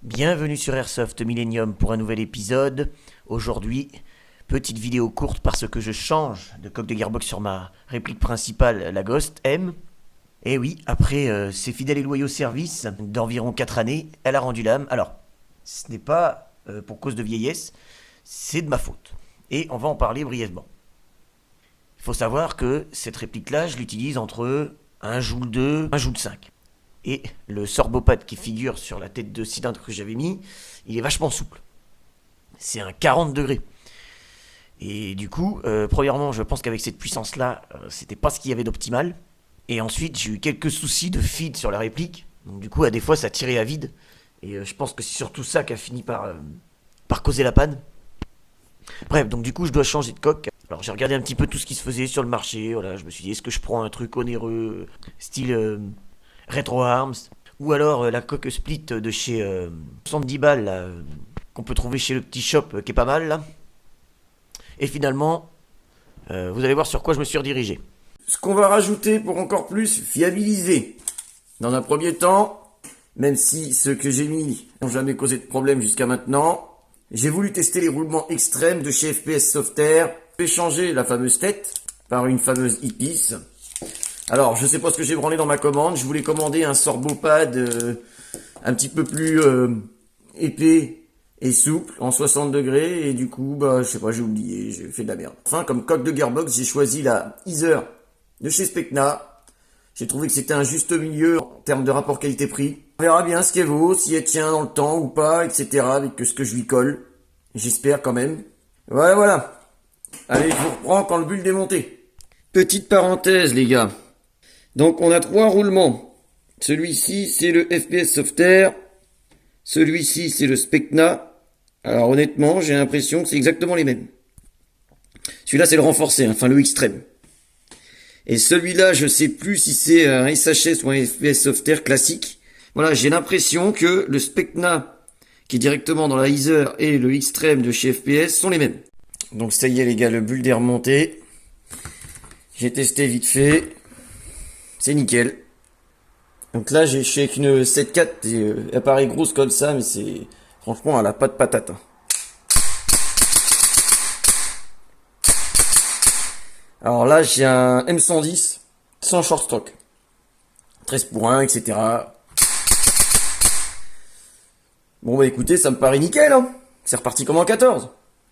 Bienvenue sur Airsoft Millennium pour un nouvel épisode. Aujourd'hui, petite vidéo courte parce que je change de coque de gearbox sur ma réplique principale, la Ghost M. Et oui, après ses fidèles et loyaux services d'environ 4 années, elle a rendu l'âme. Alors, ce n'est pas pour cause de vieillesse, c'est de ma faute. Et on va en parler brièvement. Il faut savoir que cette réplique-là, je l'utilise entre un Joule 2, un Joule 5. Et le sorbopad qui figure sur la tête de cylindre que j'avais mis, il est vachement souple. C'est un 40 degrés. Et du coup, premièrement, je pense qu'avec cette puissance-là, c'était pas ce qu'il y avait d'optimal. Et ensuite, j'ai eu quelques soucis de feed sur la réplique. Donc du coup, à des fois, ça tirait à vide. Et je pense que c'est surtout ça qui a fini par causer la panne. Bref, donc du coup, je dois changer de coque. Alors j'ai regardé un petit peu tout ce qui se faisait sur le marché. Voilà, je me suis dit, est-ce que je prends un truc onéreux, style Retro Arms, ou alors la coque split de chez 70 balles, là, qu'on peut trouver chez le petit shop, qui est pas mal, là. Et finalement, vous allez voir sur quoi je me suis redirigé. Ce qu'on va rajouter pour encore plus fiabiliser. Dans un premier temps, même si ceux que j'ai mis n'ont jamais causé de problème jusqu'à maintenant, j'ai voulu tester les roulements extrêmes de chez FPS Software. J'ai changé la fameuse tête par une fameuse Ipis. Alors, je sais pas ce que j'ai branlé dans ma commande. Je voulais commander un sorbopad un petit peu plus épais et souple, en 60 degrés. Et du coup, bah, je sais pas, j'ai oublié, j'ai fait de la merde. Enfin, comme coque de gearbox, j'ai choisi la Iser de chez Specna. J'ai trouvé que c'était un juste milieu en termes de rapport qualité-prix. On verra bien ce qu'elle vaut, si elle tient dans le temps ou pas, etc. avec ce que je lui colle. J'espère quand même. Voilà. Allez, je vous reprends quand le bulle est monté. Petite parenthèse, les gars. Donc, on a 3 roulements. Celui-ci, c'est le FPS Software. Celui-ci, c'est le Specna. Alors, honnêtement, j'ai l'impression que c'est exactement les mêmes. Celui-là, c'est le renforcé, enfin le extrême. Et celui-là, je sais plus si c'est un SHS ou un FPS Software classique. Voilà, j'ai l'impression que le Specna, qui est directement dans la Iser, et le extrême de chez FPS sont les mêmes. Donc ça y est les gars, le bulle est remonté. J'ai testé vite fait. C'est nickel. Donc là, j'ai chez une 7.4, elle paraît grosse comme ça, mais c'est... Franchement, elle a pas de patate. Alors là, j'ai un M110 sans short stock. 13 pour 1, etc. Bon bah écoutez, ça me paraît nickel, hein. C'est reparti comme en 14.